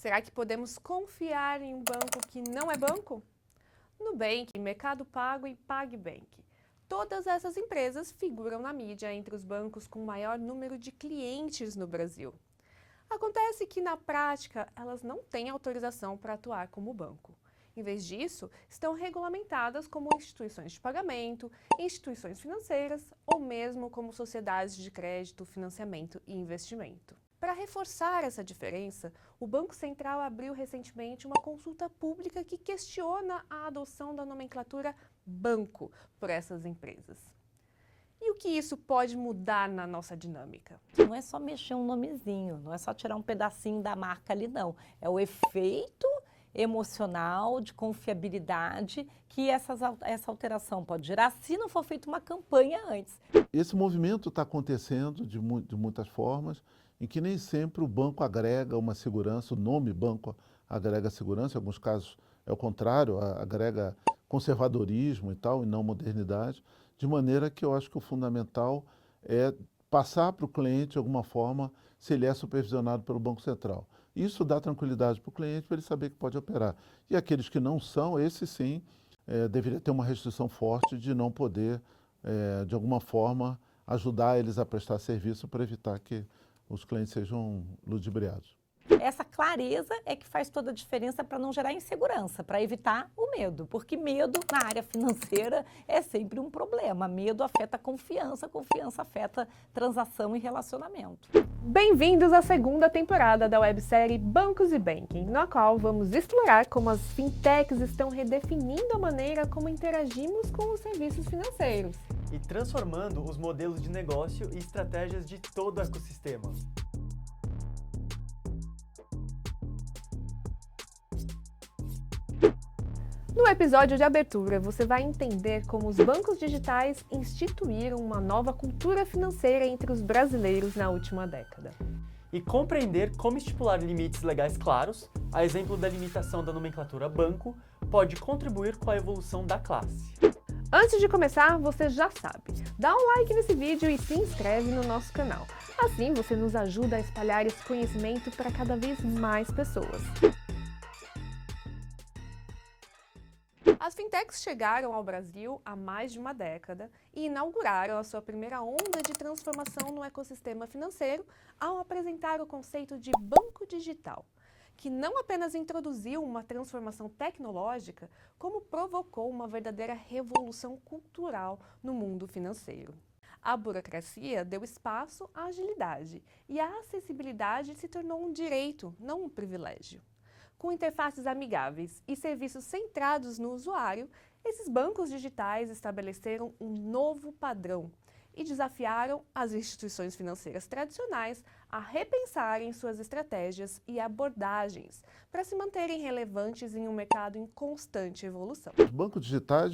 Será que podemos confiar em um banco que não é banco? Nubank, Mercado Pago e PagBank. Todas essas empresas figuram na mídia entre os bancos com maior número de clientes no Brasil. Acontece que, na prática, elas não têm autorização para atuar como banco. Em vez disso, estão regulamentadas como instituições de pagamento, instituições financeiras ou mesmo como sociedades de crédito, financiamento e investimento. Para reforçar essa diferença, o Banco Central abriu recentemente uma consulta pública que questiona a adoção da nomenclatura banco por essas empresas. E o que isso pode mudar na nossa dinâmica? Não é só mexer um nomezinho, não é só tirar um pedacinho da marca ali, não. É o efeito emocional, de confiabilidade que essa alteração pode gerar se não for feita uma campanha antes. Esse movimento está acontecendo de muitas formas, em que nem sempre o banco agrega uma segurança, o nome banco agrega segurança, em alguns casos é o contrário, agrega conservadorismo e tal, e não modernidade, de maneira que eu acho que o fundamental é passar para o cliente, de alguma forma, se ele é supervisionado pelo Banco Central. Isso dá tranquilidade para o cliente, para ele saber que pode operar. E aqueles que não são, esses sim, deveria ter uma restrição forte de não poder, de alguma forma, ajudar eles a prestar serviço para evitar que os clientes sejam ludibriados. Essa clareza é que faz toda a diferença para não gerar insegurança, para evitar o medo, porque medo na área financeira é sempre um problema. Medo afeta a confiança afeta transação e relacionamento. Bem-vindos à segunda temporada da websérie Bancos e Banking, na qual vamos explorar como as fintechs estão redefinindo a maneira como interagimos com os serviços financeiros e transformando os modelos de negócio e estratégias de todo o ecossistema. No episódio de abertura, você vai entender como os bancos digitais instituíram uma nova cultura financeira entre os brasileiros na última década. E compreender como estipular limites legais claros, a exemplo da limitação da nomenclatura banco, pode contribuir com a evolução da classe. Antes de começar, você já sabe, dá um like nesse vídeo e se inscreve no nosso canal. Assim você nos ajuda a espalhar esse conhecimento para cada vez mais pessoas. As fintechs chegaram ao Brasil há mais de uma década e inauguraram a sua primeira onda de transformação no ecossistema financeiro ao apresentar o conceito de banco digital, que não apenas introduziu uma transformação tecnológica, como provocou uma verdadeira revolução cultural no mundo financeiro. A burocracia deu espaço à agilidade e a acessibilidade se tornou um direito, não um privilégio. Com interfaces amigáveis e serviços centrados no usuário, esses bancos digitais estabeleceram um novo padrão e desafiaram as instituições financeiras tradicionais a repensarem suas estratégias e abordagens para se manterem relevantes em um mercado em constante evolução. Os bancos digitais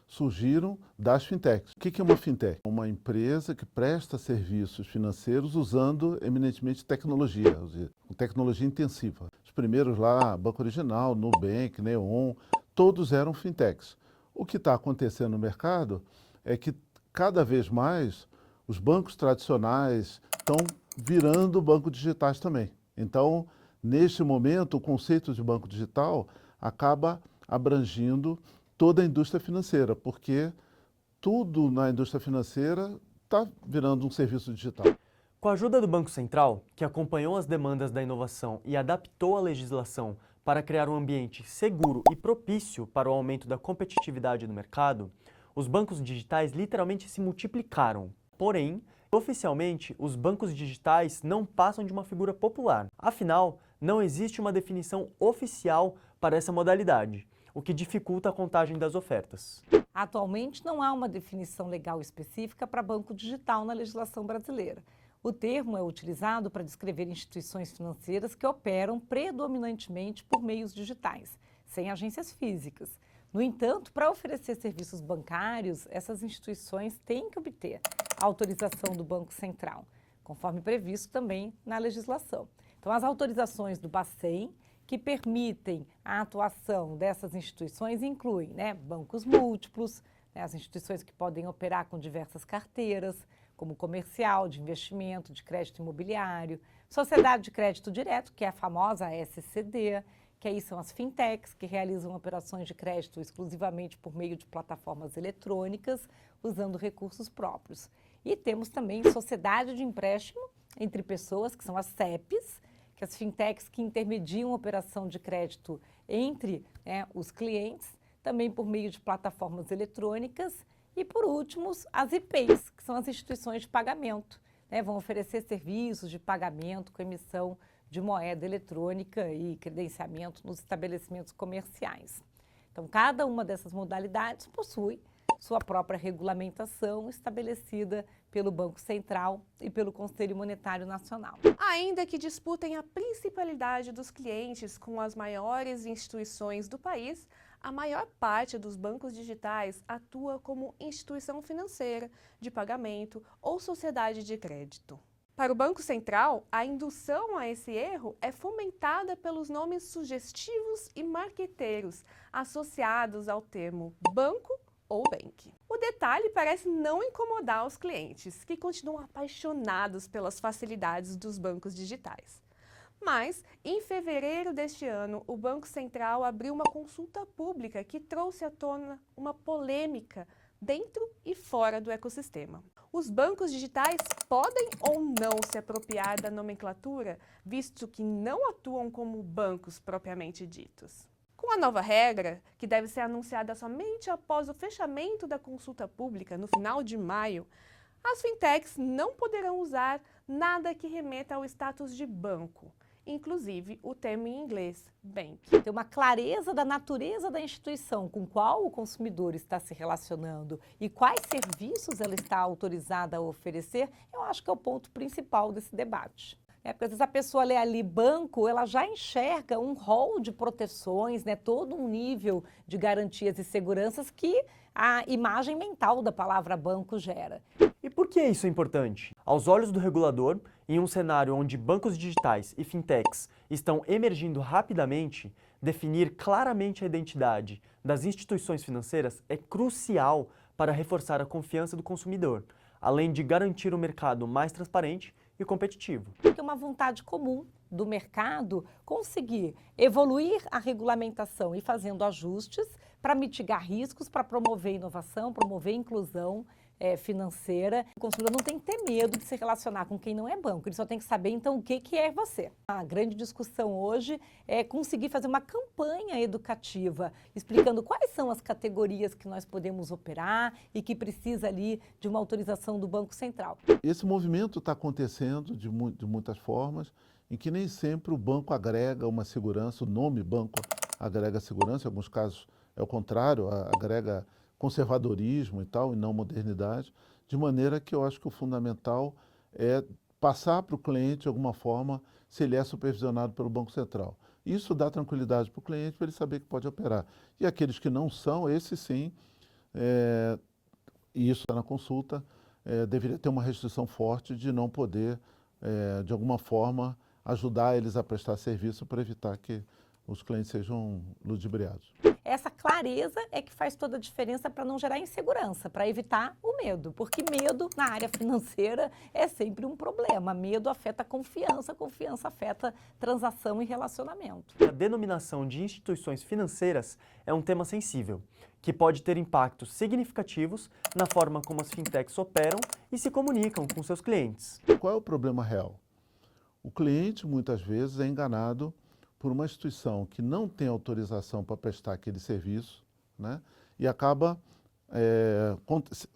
surgiram das fintechs. O que é uma fintech? Uma empresa que presta serviços financeiros usando eminentemente tecnologia, ou seja, tecnologia intensiva. Os primeiros lá, Banco Original, Nubank, Neon, todos eram fintechs. O que está acontecendo no mercado é que cada vez mais os bancos tradicionais estão virando bancos digitais também. Então, neste momento, o conceito de banco digital acaba abrangindo toda a indústria financeira, porque tudo na indústria financeira está virando um serviço digital. Com a ajuda do Banco Central, que acompanhou as demandas da inovação e adaptou a legislação para criar um ambiente seguro e propício para o aumento da competitividade no mercado, os bancos digitais literalmente se multiplicaram. Porém, oficialmente, os bancos digitais não passam de uma figura popular. Afinal, não existe uma definição oficial para essa modalidade, o que dificulta a contagem das ofertas. Atualmente, não há uma definição legal específica para banco digital na legislação brasileira. O termo é utilizado para descrever instituições financeiras que operam predominantemente por meios digitais, sem agências físicas. No entanto, para oferecer serviços bancários, essas instituições têm que obter a autorização do Banco Central, conforme previsto também na legislação. Então, as autorizações do Bacen, que permitem a atuação dessas instituições, incluem bancos múltiplos, as instituições que podem operar com diversas carteiras, como comercial, de investimento, de crédito imobiliário, Sociedade de Crédito Direto, que é a famosa SCD, que aí são as fintechs, que realizam operações de crédito exclusivamente por meio de plataformas eletrônicas, usando recursos próprios. E temos também sociedade de empréstimo entre pessoas, que são as CEPs, que as fintechs que intermediam a operação de crédito entre os clientes, também por meio de plataformas eletrônicas. E, por último, as IPs, que são as instituições de pagamento. Vão oferecer serviços de pagamento com emissão de moeda eletrônica e credenciamento nos estabelecimentos comerciais. Então, cada uma dessas modalidades possui sua própria regulamentação estabelecida pelo Banco Central e pelo Conselho Monetário Nacional. Ainda que disputem a principalidade dos clientes com as maiores instituições do país, a maior parte dos bancos digitais atua como instituição financeira, de pagamento ou sociedade de crédito. Para o Banco Central, a indução a esse erro é fomentada pelos nomes sugestivos e marqueteiros associados ao termo banco ou bank. O detalhe parece não incomodar os clientes, que continuam apaixonados pelas facilidades dos bancos digitais. Mas, em fevereiro deste ano, o Banco Central abriu uma consulta pública que trouxe à tona uma polêmica dentro e fora do ecossistema. Os bancos digitais podem ou não se apropriar da nomenclatura, visto que não atuam como bancos propriamente ditos? Com a nova regra, que deve ser anunciada somente após o fechamento da consulta pública no final de maio, as fintechs não poderão usar nada que remeta ao status de banco, inclusive o termo em inglês, bank. Ter uma clareza da natureza da instituição com qual o consumidor está se relacionando e quais serviços ela está autorizada a oferecer, eu acho que é o ponto principal desse debate. Porque às vezes a pessoa lê ali banco, ela já enxerga um rol de proteções, todo um nível de garantias e seguranças que a imagem mental da palavra banco gera. E por que isso é importante? Aos olhos do regulador, em um cenário onde bancos digitais e fintechs estão emergindo rapidamente, definir claramente a identidade das instituições financeiras é crucial para reforçar a confiança do consumidor, além de garantir um mercado mais transparente e competitivo. É uma vontade comum do mercado conseguir evoluir a regulamentação e fazendo ajustes para mitigar riscos, para promover inovação, promover inclusão financeira. O consumidor não tem que ter medo de se relacionar com quem não é banco, ele só tem que saber então o que é você. A grande discussão hoje é conseguir fazer uma campanha educativa, explicando quais são as categorias que nós podemos operar e que precisa ali de uma autorização do Banco Central. Esse movimento está acontecendo de muitas formas, em que nem sempre o banco agrega uma segurança, o nome banco agrega segurança, em alguns casos é o contrário, agrega conservadorismo e tal, e não modernidade, de maneira que eu acho que o fundamental é passar para o cliente, de alguma forma, se ele é supervisionado pelo Banco Central. Isso dá tranquilidade para o cliente, para ele saber que pode operar. E aqueles que não são, esses sim, e isso está na consulta, deveria ter uma restrição forte de não poder, de alguma forma, ajudar eles a prestar serviço para evitar que os clientes sejam ludibriados. Essa clareza é que faz toda a diferença para não gerar insegurança, para evitar o medo, porque medo na área financeira é sempre um problema. Medo afeta a confiança afeta transação e relacionamento. A denominação de instituições financeiras é um tema sensível, que pode ter impactos significativos na forma como as fintechs operam e se comunicam com seus clientes. Qual é o problema real? O cliente, muitas vezes, é enganado por uma instituição que não tem autorização para prestar aquele serviço, e acaba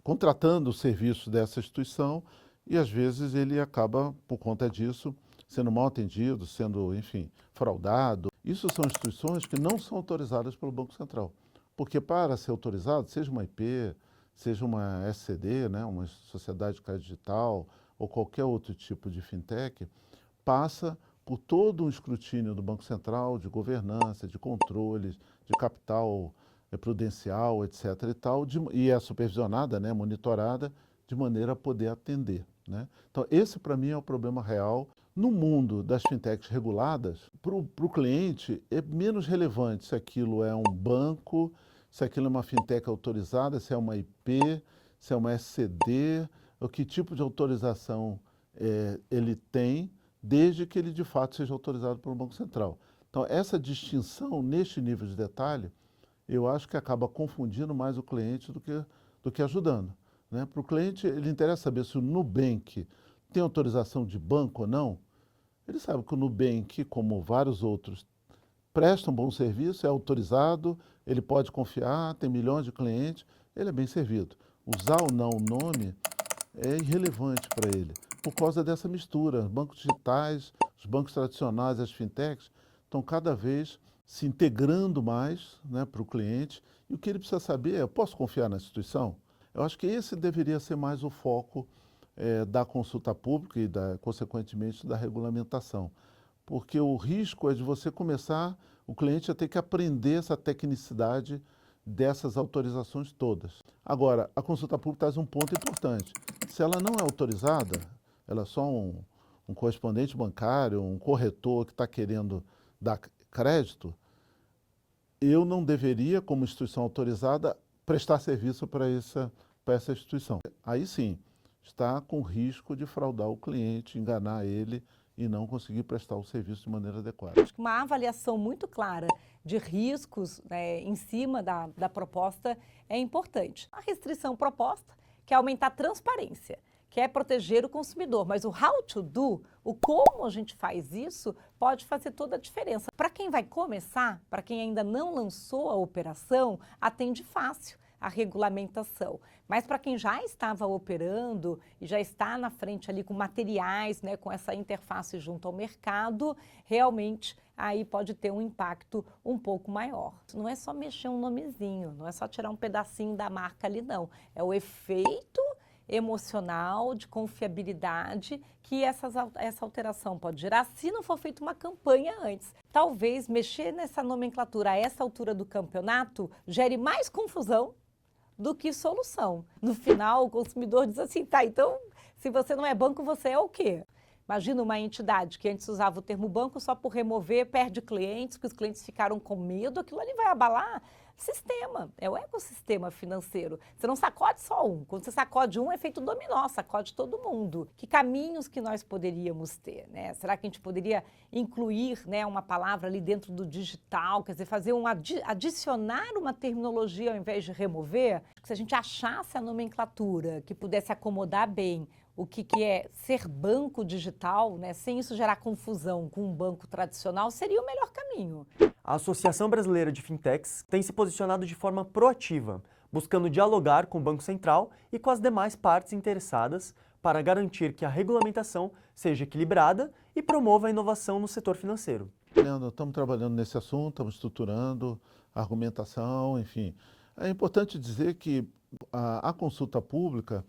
contratando o serviço dessa instituição e, às vezes, ele acaba, por conta disso, sendo mal atendido, sendo, enfim, fraudado. Isso são instituições que não são autorizadas pelo Banco Central, porque para ser autorizado, seja uma IP, seja uma SCD, uma sociedade de crédito digital ou qualquer outro tipo de fintech, passa por todo um escrutínio do Banco Central, de governança, de controles, de capital prudencial, etc. e tal, e é supervisionada, monitorada, de maneira a poder atender. Então, esse para mim é o problema real. No mundo das fintechs reguladas, para o cliente é menos relevante se aquilo é um banco, se aquilo é uma fintech autorizada, se é uma IP, se é uma SCD, o que tipo de autorização ele tem, desde que ele de fato seja autorizado pelo Banco Central. Então, essa distinção neste nível de detalhe, eu acho que acaba confundindo mais o cliente do que ajudando, né? Para o cliente, ele interessa saber se o Nubank tem autorização de banco ou não. Ele sabe que o Nubank, como vários outros, presta um bom serviço, é autorizado, ele pode confiar, tem milhões de clientes, ele é bem servido. Usar ou não o nome é irrelevante para ele, por causa dessa mistura. Os bancos digitais, os bancos tradicionais, as fintechs, estão cada vez se integrando mais, né, para o cliente. E o que ele precisa saber é, eu posso confiar na instituição? Eu acho que esse deveria ser mais o foco da consulta pública e, consequentemente, da regulamentação. Porque o risco é de você começar, o cliente a ter que aprender essa tecnicidade dessas autorizações todas. Agora, a consulta pública traz um ponto importante. Se ela não é autorizada, ela é só um correspondente bancário, um corretor que está querendo dar crédito, eu não deveria, como instituição autorizada, prestar serviço para essa instituição. Aí sim, está com risco de fraudar o cliente, enganar ele e não conseguir prestar o serviço de maneira adequada. Uma avaliação muito clara de riscos, né, em cima da proposta é importante. A restrição proposta quer aumentar a transparência, quer proteger o consumidor, mas o how to do, o como a gente faz isso, pode fazer toda a diferença. Para quem vai começar, para quem ainda não lançou a operação, atende fácil a regulamentação. Mas para quem já estava operando e já está na frente ali com materiais, né, com essa interface junto ao mercado, realmente aí pode ter um impacto um pouco maior. Não é só mexer um nomezinho, não é só tirar um pedacinho da marca ali, não. É o efeito emocional, de confiabilidade que essa alteração pode gerar se não for feita uma campanha antes. Talvez mexer nessa nomenclatura a essa altura do campeonato gere mais confusão do que solução. No final, o consumidor diz assim, tá, então, se você não é banco, você é o quê? Imagina uma entidade que antes usava o termo banco só por remover, perde clientes, que os clientes ficaram com medo, aquilo ali vai abalar sistema, é o ecossistema financeiro. Você não sacode só um, quando você sacode um, é efeito dominó, sacode todo mundo. Que caminhos que nós poderíamos ter, né? Será que a gente poderia incluir, né, uma palavra ali dentro do digital, quer dizer, fazer adicionar uma terminologia ao invés de remover? Se a gente achasse a nomenclatura que pudesse acomodar bem o que é ser banco digital, né, sem isso gerar confusão com um banco tradicional, seria o melhor caminho. A Associação Brasileira de Fintechs tem se posicionado de forma proativa, buscando dialogar com o Banco Central e com as demais partes interessadas para garantir que a regulamentação seja equilibrada e promova a inovação no setor financeiro. Leandro, estamos trabalhando nesse assunto, estamos estruturando a argumentação, enfim. É importante dizer que a consulta pública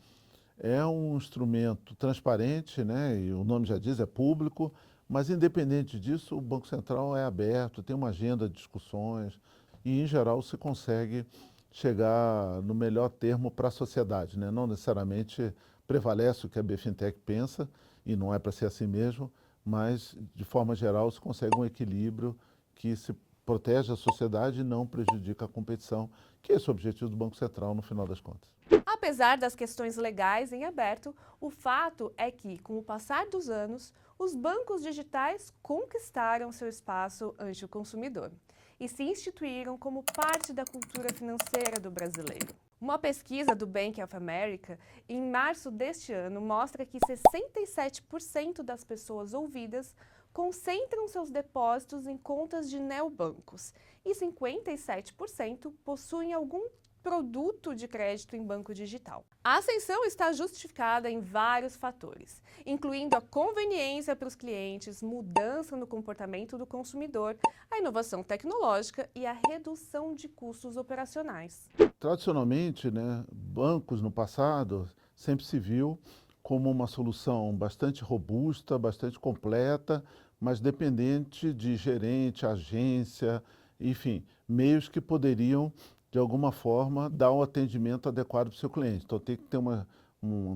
é um instrumento transparente, né? E o nome já diz, é público, mas independente disso, o Banco Central é aberto, tem uma agenda de discussões e, em geral, se consegue chegar no melhor termo para a sociedade, né? Não necessariamente prevalece o que a BFintech pensa, e não é para ser assim mesmo, mas, de forma geral, se consegue um equilíbrio que se protege a sociedade e não prejudica a competição, que é esse o objetivo do Banco Central, no final das contas. Apesar das questões legais em aberto, o fato é que, com o passar dos anos, os bancos digitais conquistaram seu espaço ante o consumidor e se instituíram como parte da cultura financeira do brasileiro. Uma pesquisa do Bank of America, em março deste ano, mostra que 67% das pessoas ouvidas concentram seus depósitos em contas de neobancos e 57% possuem algum produto de crédito em banco digital. A ascensão está justificada em vários fatores, incluindo a conveniência para os clientes, mudança no comportamento do consumidor, a inovação tecnológica e a redução de custos operacionais. Tradicionalmente, né, bancos no passado sempre se viu como uma solução bastante robusta, bastante completa, mas dependente de gerente, agência, enfim, meios que poderiam de alguma forma, dar um atendimento adequado para o seu cliente. Então, tem que ter uma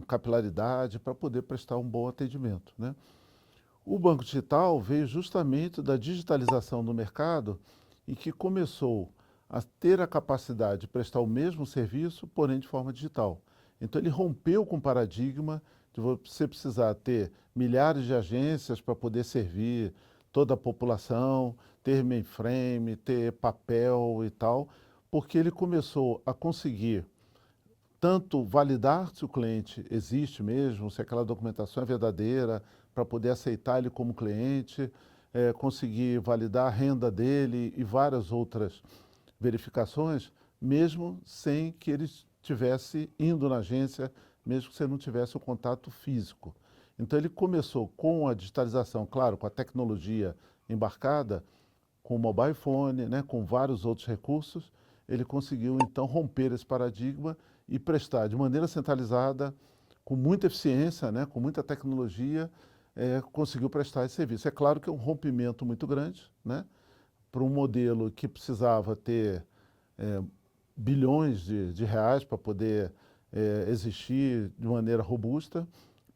capilaridade para poder prestar um bom atendimento, né? O Banco Digital veio justamente da digitalização do mercado e que começou a ter a capacidade de prestar o mesmo serviço, porém de forma digital. Então, ele rompeu com o paradigma de você precisar ter milhares de agências para poder servir toda a população, ter mainframe, ter papel e tal, porque ele começou a conseguir tanto validar se o cliente existe mesmo, se aquela documentação é verdadeira, para poder aceitar ele como cliente, conseguir validar a renda dele e várias outras verificações, mesmo sem que ele estivesse indo na agência, mesmo que você não tivesse o contato físico. Então ele começou com a digitalização, claro, com a tecnologia embarcada, com o mobile phone, né, com vários outros recursos, ele conseguiu então romper esse paradigma e prestar de maneira centralizada, com muita eficiência, né, com muita tecnologia, conseguiu prestar esse serviço. É claro que é um rompimento muito grande, né, para um modelo que precisava ter bilhões de reais para poder existir de maneira robusta,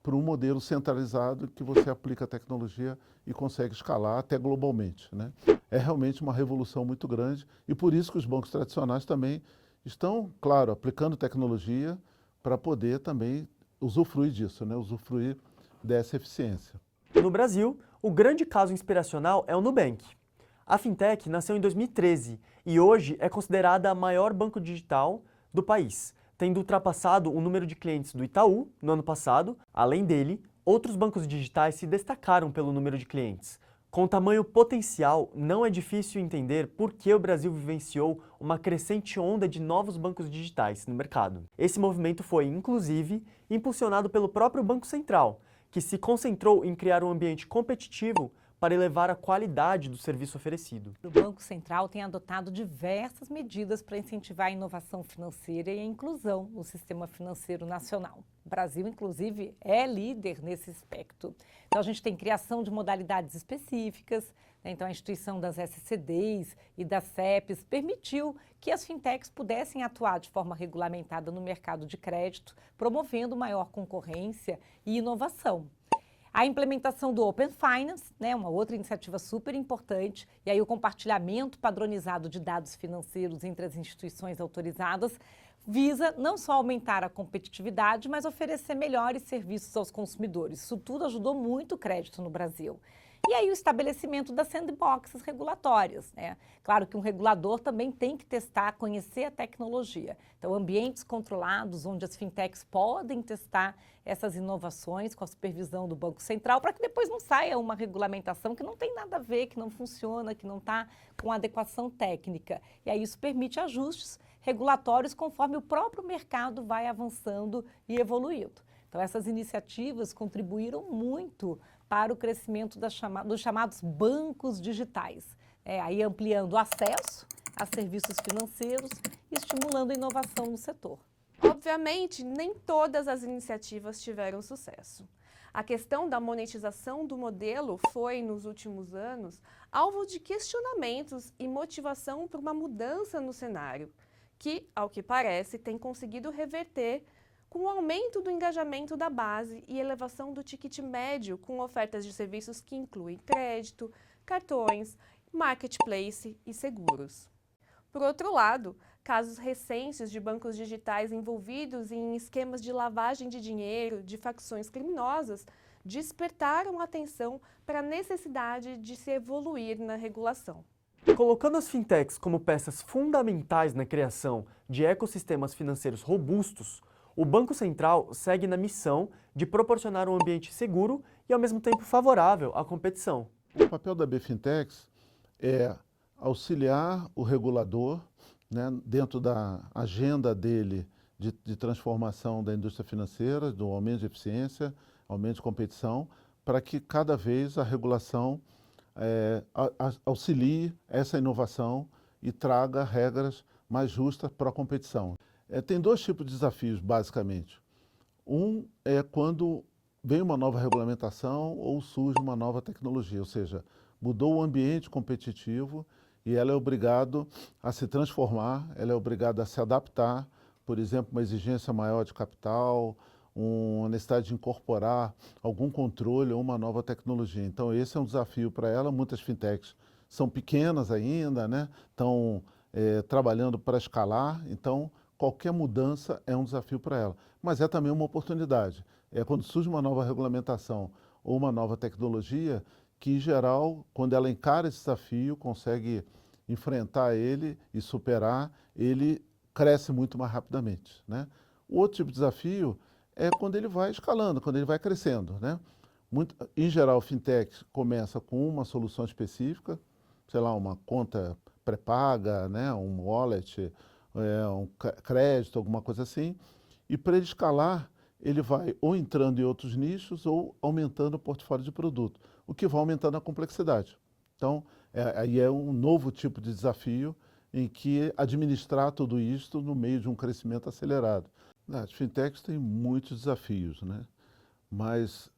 para um modelo centralizado que você aplica a tecnologia e consegue escalar até globalmente, né? É realmente uma revolução muito grande e por isso que os bancos tradicionais também estão, claro, aplicando tecnologia para poder também usufruir disso, né? Usufruir dessa eficiência. No Brasil, o grande caso inspiracional é o Nubank. A fintech nasceu em 2013 e hoje é considerada a maior banco digital do país, tendo ultrapassado o número de clientes do Itaú no ano passado. Além dele, outros bancos digitais se destacaram pelo número de clientes. Com tamanho potencial, não é difícil entender por que o Brasil vivenciou uma crescente onda de novos bancos digitais no mercado. Esse movimento foi, inclusive, impulsionado pelo próprio Banco Central, que se concentrou em criar um ambiente competitivo para elevar a qualidade do serviço oferecido. O Banco Central tem adotado diversas medidas para incentivar a inovação financeira e a inclusão no sistema financeiro nacional. O Brasil, inclusive, é líder nesse aspecto. Então, a gente tem criação de modalidades específicas, né? Então, a instituição das SCDs e das CEPs permitiu que as fintechs pudessem atuar de forma regulamentada no mercado de crédito, promovendo maior concorrência e inovação. A implementação do Open Finance, né, uma outra iniciativa super importante, e aí o compartilhamento padronizado de dados financeiros entre as instituições autorizadas, visa não só aumentar a competitividade, mas oferecer melhores serviços aos consumidores. Isso tudo ajudou muito o crédito no Brasil. E aí o estabelecimento das sandboxes regulatórias, né? Claro que um regulador também tem que testar, conhecer a tecnologia. Então, ambientes controlados, onde as fintechs podem testar essas inovações com a supervisão do Banco Central, para que depois não saia uma regulamentação que não tem nada a ver, que não funciona, que não está com adequação técnica. E aí isso permite ajustes regulatórios conforme o próprio mercado vai avançando e evoluindo. Então, essas iniciativas contribuíram muito para o crescimento dos chamados bancos digitais, aí ampliando o acesso a serviços financeiros e estimulando a inovação no setor. Obviamente, nem todas as iniciativas tiveram sucesso. A questão da monetização do modelo foi, nos últimos anos, alvo de questionamentos e motivação para uma mudança no cenário, que, ao que parece, tem conseguido reverter com o aumento do engajamento da base e elevação do ticket médio com ofertas de serviços que incluem crédito, cartões, marketplace e seguros. Por outro lado, casos recentes de bancos digitais envolvidos em esquemas de lavagem de dinheiro de facções criminosas despertaram a atenção para a necessidade de se evoluir na regulação. Colocando as fintechs como peças fundamentais na criação de ecossistemas financeiros robustos, o Banco Central segue na missão de proporcionar um ambiente seguro e, ao mesmo tempo, favorável à competição. O papel da BFintex é auxiliar o regulador, né, dentro da agenda dele de transformação da indústria financeira, do aumento de eficiência, aumento de competição, para que cada vez a regulação auxilie essa inovação e traga regras mais justas para a competição. Tem dois tipos de desafios, basicamente. Um é quando vem uma nova regulamentação ou surge uma nova tecnologia, ou seja, mudou o ambiente competitivo e ela é obrigada a se transformar, ela é obrigada a se adaptar, por exemplo, uma exigência maior de capital, uma necessidade de incorporar algum controle ou uma nova tecnologia. Então, esse é um desafio para ela. Muitas fintechs são pequenas ainda, né? Estão trabalhando para escalar, então qualquer mudança é um desafio para ela. Mas é também uma oportunidade É quando surge uma nova regulamentação ou uma nova tecnologia que, em geral, quando ela encara esse desafio, consegue enfrentar ele e superar, ele cresce muito mais rapidamente, né? O outro tipo de desafio é quando ele vai escalando, quando ele vai crescendo, né? Em geral, o fintech começa com uma solução específica, sei lá, uma conta pré-paga, né? Um wallet, um crédito, alguma coisa assim. E para ele escalar, ele vai ou entrando em outros nichos ou aumentando o portfólio de produto, o que vai aumentando a complexidade. Então, aí é um novo tipo de desafio em que administrar tudo isto no meio de um crescimento acelerado. As fintechs têm muitos desafios, né? Mas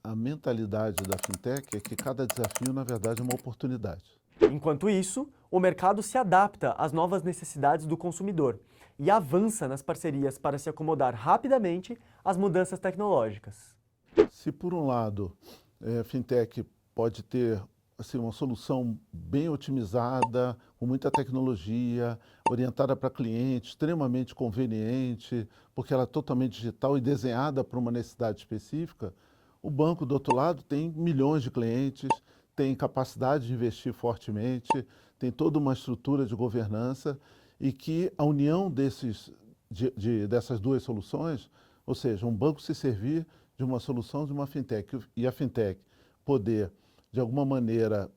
a mentalidade da fintech é que cada desafio, na verdade, é uma oportunidade. Enquanto isso, o mercado se adapta às novas necessidades do consumidor e avança nas parcerias para se acomodar rapidamente às mudanças tecnológicas. Se, por um lado, a fintech pode ter assim, uma solução bem otimizada, com muita tecnologia, orientada para cliente, extremamente conveniente, porque ela é totalmente digital e desenhada para uma necessidade específica, o banco, do outro lado, tem milhões de clientes, tem capacidade de investir fortemente, tem toda uma estrutura de governança e que a união dessas duas soluções, ou seja, um banco se servir de uma solução de uma fintech e a fintech poder, de alguma maneira,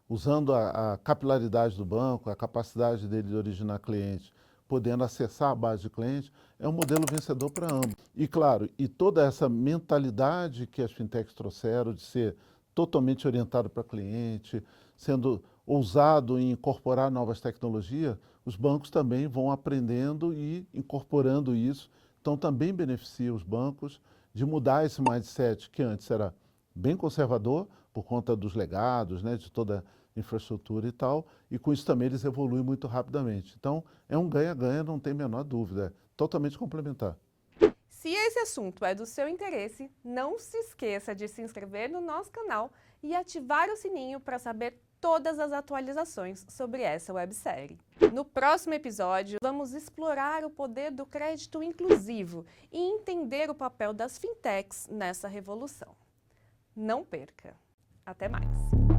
usando a capilaridade do banco, a capacidade dele de originar clientes, podendo acessar a base de clientes, é um modelo vencedor para ambos. E claro, e toda essa mentalidade que as fintechs trouxeram de ser totalmente orientado para cliente, sendo ousado em incorporar novas tecnologias, os bancos também vão aprendendo e incorporando isso, então também beneficia os bancos de mudar esse mindset que antes era bem conservador, por conta dos legados, né, de toda a infraestrutura e tal, e com isso também eles evoluem muito rapidamente. Então, é um ganha-ganha, não tem a menor dúvida, é totalmente complementar. Se esse assunto é do seu interesse, não se esqueça de se inscrever no nosso canal e ativar o sininho para saber todas as atualizações sobre essa websérie. No próximo episódio, vamos explorar o poder do crédito inclusivo e entender o papel das fintechs nessa revolução. Não perca! Até mais!